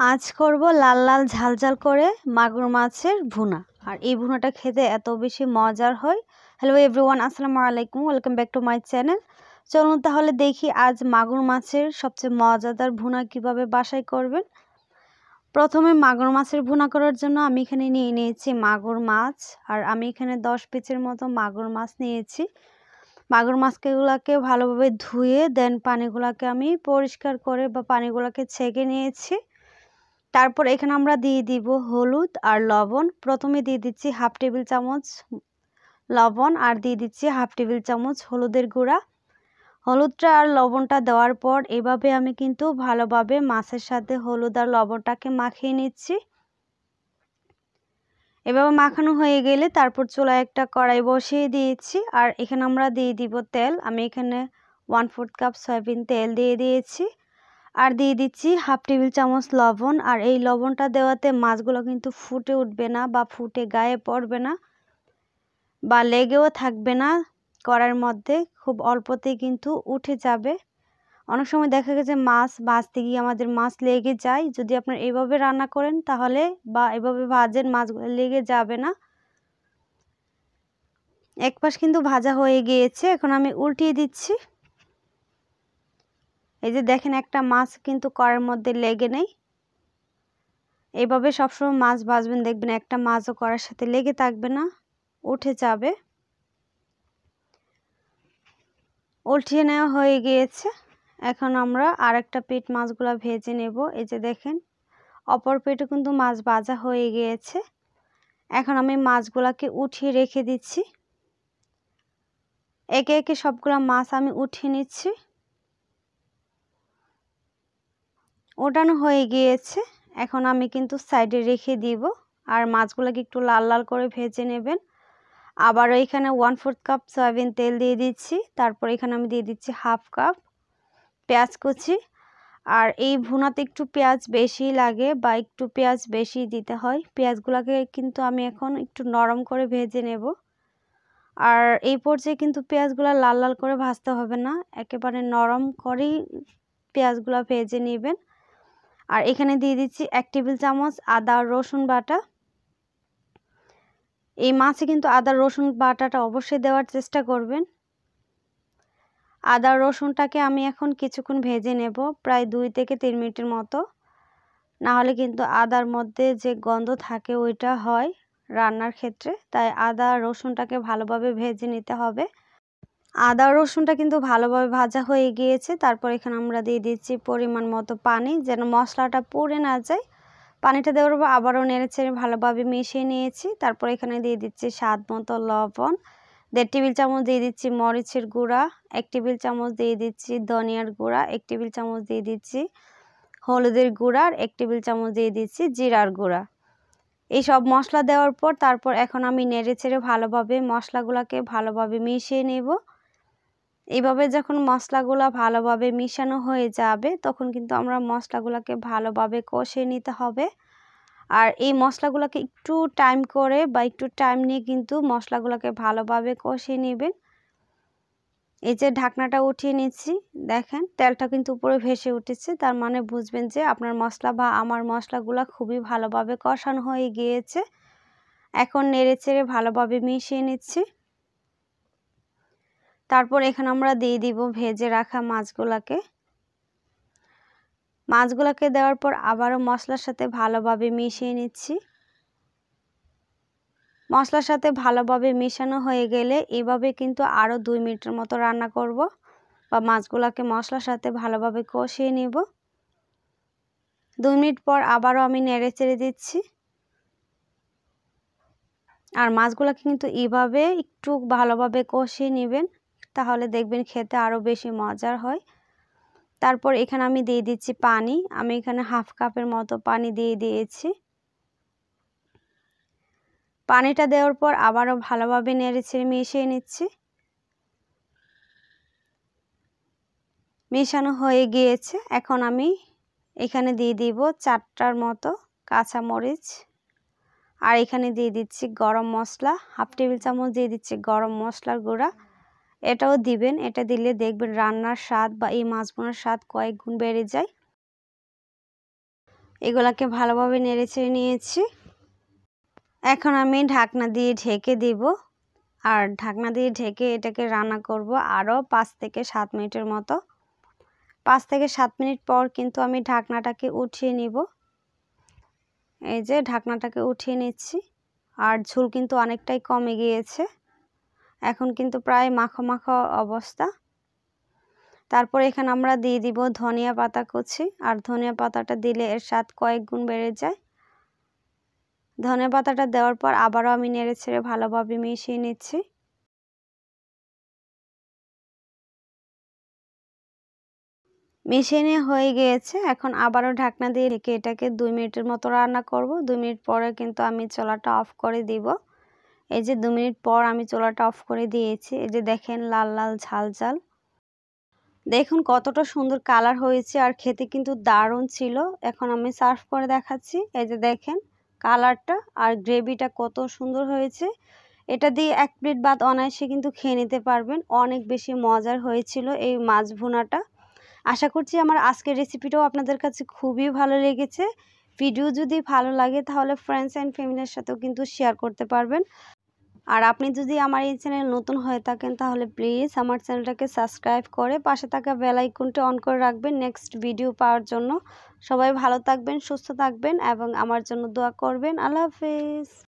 আজ করব লাল লাল ঝাল ঝাল করে মাগুর মাছের ভুনা। আর এই ভুনাটা খেতে এত বেশি মজার হয়। হ্যালো এভরিওয়ান, আসসালামু আলাইকুম, welcome back to my channel. চলুন তাহলে দেখি আজ মাগুর মাছের সবচেয়ে মজাদার ভুনা কিভাবে বাসায় করবেন। প্রথমে মাগুর মাছের ভুনা করার জন্য আমি এখানে নিয়ে নিয়েছি মাগুর মাছ। আর আমি এখানে 10 পিসের মতো মাগুর মাছ নিয়েছি। মাগুর মাছগুলোকে ভালোভাবে ধুয়ে দেন পানিগুলোকে আমি পরিষ্কার করে বা পানিগুলোকে ছেঁকে নিয়েছি। তারপর এখানে আমরা দিয়ে দিব হলুদ আর লবণ। প্রথমে দিয়ে দিচ্ছি হাফ টেবিল চামচ লবণ আর দিয়ে দিচ্ছি হাফ টেবিল চামচ হলুদের গুঁড়া। হলুদটা আর লবণটা দেওয়ার পর এভাবে আমি কিন্তু ভালোভাবে মাছের সাথে হলুদ আর লবণটাকে মাখিয়ে নিচ্ছি। এভাবে মাখানো হয়ে গেলে তারপর চুলায় একটা কড়াই বসিয়ে দিয়েছি। আর এখানে আমরা দিয়ে দিব তেল। আমি এখানে 1/4 কাপ সয়াবিন তেল দিয়ে দিয়েছি। আর দিয়ে দিচ্ছি হাফ টেবিল চামচ লবণ। আর এই লবণটা দেওয়াতে মাছগুলো কিন্তু ফুটে উঠবে না বা ফুটে গায়ে পড়বে না বা লেগেও থাকবে না কড়াইয়ের মধ্যে, খুব অল্পতেই কিন্তু উঠে যাবে। অনেক সময় দেখা গেছে মাছ ভাজতে গিয়ে আমাদের মাছ লেগে যায়। যদি আপনারা এইভাবে রান্না করেন তাহলে বা এভাবে ভাজেন মাছগুলো লেগে যাবে না। এক পাশ কিন্তু ভাজা হয়ে গিয়েছে, এখন আমি উল্টিয়ে দিচ্ছি। এই যে দেখেন, একটা মাছ কিন্তু কড়াইয়ের মধ্যে লেগে নেই। এইভাবে সবসময় মাছ ভাজবেন, দেখবেন একটা মাছও কড়াইয়ের সাথে লেগে থাকবে না, উঠে যাবে। উল্টিয়ে নেওয়া হয়ে গিয়েছে। এখন আমরা আরেকটা পিঠ মাছগুলো ভেজে নেব। এই যে দেখেন, অপর পিঠে কিন্তু মাছ ভাজা হয়ে গিয়েছে। এখন আমি মাছগুলোকে উঠিয়ে রেখে দিচ্ছি। একে একে সবগুলো মাছ আমি উঠিয়ে নিচ্ছি। ওঠানো হয়ে গিয়েছে, এখন আমি কিন্তু সাইডে রেখে দিব। আর মাছগুলোকে একটু লাল লাল করে ভেজে নেবেন। আবারও এখানে 1/4 কাপ সয়াবিন তেল দিয়ে দিচ্ছি। তারপর এখানে আমি দিয়ে দিচ্ছি হাফ কাপ পেঁয়াজ কুচি। আর এই ভুনাতে একটু পেঁয়াজ বেশি লাগে বা একটু পেঁয়াজ বেশি দিতে হয়। পেঁয়াজগুলোকে কিন্তু আমি এখন একটু নরম করে ভেজে নেব। আর এই পর্যায়ে কিন্তু পেঁয়াজগুলো লাল লাল করে ভাজতে হবে না, একেবারে নরম করেই পেঁয়াজগুলো ভেজে নেবেন। আর এখানে দিয়ে দিচ্ছি 1 টেবিল চামচ আদা রসুন বাটা। এই মাছে কিন্তু আদা রসুন বাটাটা অবশ্যই দেওয়ার চেষ্টা করবেন। আদা রসুনটাকে আমি এখন কিছুক্ষণ ভেজে নেব, প্রায় 2 থেকে 3 মিনিটের মতো। না হলে কিন্তু আদার মধ্যে যে গন্ধ থাকে ওইটা হয় রান্নার ক্ষেত্রে, তাই আদা রসুনটাকে ভালোভাবে ভেজে নিতে হবে। আদা রসুনটা কিন্তু ভালোভাবে ভাজা হয়ে গিয়েছে। তারপর এখানে আমরা দিয়ে দিচ্ছি পরিমাণ মতো পানি, যেন মশলাটা পুড়ে না যায়। পানিটা দেওয়ার পর আবারও নেড়েচেড়ে ভালোভাবে মিশিয়ে নিয়েছি। তারপর এখানে দিয়ে দিচ্ছি স্বাদ মতো লবণ, 1.5 টেবিল চামচ দিয়ে দিচ্ছি মরিচের গুঁড়া, 1 টেবিল চামচ দিয়ে দিচ্ছি ধনিয়ার গুঁড়া, 1 টেবিল চামচ দিয়ে দিচ্ছি হলুদের গুঁড়া, আর 1 টেবিল চামচ দিয়ে দিচ্ছি জিরার গুঁড়া। এই সব মশলা দেওয়ার পর তারপর এখন আমি নেড়েচেড়ে ভালোভাবে মশলাগুলোকে ভালোভাবে মিশিয়ে নেব। এইভাবে যখন মশলাগুলো ভালোভাবে মিশানো হয়ে যাবে তখন কিন্তু আমরা মশলাগুলোকে ভালোভাবে কষিয়ে নিতে হবে। আর এই মশলাগুলোকে একটু টাইম করে বা একটু টাইম নিয়ে কিন্তু মশলাগুলোকে ভালোভাবে কষিয়ে নেবেন। এই যে ঢাকনাটা উঠিয়ে নিচ্ছি, দেখেন তেলটা কিন্তু উপরে ভেসে উঠেছে, তার মানে বুঝবেন যে আপনার মশলা বা আমার মশলাগুলো খুবই ভালোভাবে কষানো হয়ে গিয়েছে। এখন নেড়েচেড়ে ভালোভাবে মিশিয়ে নিচ্ছি। তারপর এখানে আমরা দিয়ে দিব ভেজে রাখা মাছগুলোকে। মাছগুলোকে দেওয়ার পর আবারও মশলার সাথে ভালোভাবে মিশিয়ে নিচ্ছি। মশলার সাথে ভালোভাবে মেশানো হয়ে গেলে এভাবে কিন্তু আরও 2 মিনিটের মতো রান্না করব বা মাছগুলোকে মশলার সাথে ভালোভাবে কষিয়ে নেব। 2 মিনিট পর আবারও আমি নেড়েচেড়ে দিচ্ছি। আর মাছগুলোকে কিন্তু এইভাবে একটু ভালোভাবে কষিয়ে নেবেন, তাহলে দেখবেন খেতে আরও বেশি মজার হয়। তারপর এখানে আমি দিয়ে দিচ্ছি পানি। আমি এখানে হাফ কাপের মতো পানি দিয়ে দিয়েছি। পানিটা দেওয়ার পর আবারও ভালোভাবে নেড়েচেড়ে মিশিয়ে নিচ্ছি। মেশানো হয়ে গিয়েছে, এখন আমি এখানে দিয়ে দিব 4টার মতো কাঁচামরিচ। আর এখানে দিয়ে দিচ্ছি গরম মশলা, হাফ টেবিল চামচ দিয়ে দিচ্ছি গরম মশলার গুঁড়া। এটাও দিবেন, এটা দিলে দেখবেন রান্নার স্বাদ বা এই মাছ ভুনার স্বাদ কয়েক গুণ বেড়ে যায়। এগুলাকে ভালোভাবে নেড়েচেড়ে নিয়েছি। এখন আমি ঢাকনা দিয়ে ঢেকে দিব, আর ঢাকনা দিয়ে ঢেকে এটাকে রান্না করব আরও 5 থেকে 7 মিনিটের মতো। 5 থেকে 7 মিনিট পর কিন্তু আমি ঢাকনাটাকে উঠিয়ে নিব। এই যে ঢাকনাটাকে উঠিয়ে নিচ্ছি, আর ঝোল কিন্তু অনেকটাই কমে গিয়েছে, এখন কিন্তু প্রায় মাখো মাখো অবস্থা। তারপর এখানে আমরা দিয়ে দিব ধনিয়া পাতা কুচি, আর ধনিয়া পাতাটা দিলে এর স্বাদ কয়েক গুণ বেড়ে যায়। ধনিয়া পাতাটা দেওয়ার পর আবারও আমি নেড়েচেড়ে ভালোভাবে মিশিয়ে নিচ্ছি। মিশিয়ে নিয়ে হয়ে গিয়েছে, এখন আবারও ঢাকনা দিয়ে রেখে এটাকে 2 মিনিটের মতো রান্না করব। 2 মিনিট পরে কিন্তু আমি চুলাটা অফ করে দিব। এই যে 2 মিনিট পর আমি চুলাটা অফ করে দিয়েছি। এই যে দেখেন লাল লাল ঝাল ঝাল, দেখুন কতটা সুন্দর কালার হয়েছে, আর খেতে কিন্তু দারুণ ছিল। এখন আমি সার্ভ করে দেখাচ্ছি। এই যে দেখেন কালারটা আর গ্রেভিটা কত সুন্দর হয়েছে। এটা দিয়ে 1 প্লেট ভাত অনায়াসে কিন্তু খেয়ে নিতে পারবেন। অনেক বেশি মজার হয়েছিল এই মাছ ভুনাটা। আশা করছি আমার আজকের রেসিপিটাও আপনাদের কাছে খুবই ভালো লেগেছে। ভিডিও যদি ভালো লাগে তাহলে ফ্রেন্ডস অ্যান্ড ফ্যামিলির সাথেও কিন্তু শেয়ার করতে পারবেন। আর আপনি যদি আমার এই চ্যানেল নতুন হয়ে থাকেন তাহলে প্লিজ আমার চ্যানেলটাকে সাবস্ক্রাইব করে পাশে থাকা বেল আইকনটা অন করে রাখবেন নেক্সট ভিডিও পাওয়ার জন্য। সবাই ভালো থাকবেন, সুস্থ থাকবেন এবং আমার জন্য দোয়া করবেন। আল্লাহ হাফেজ।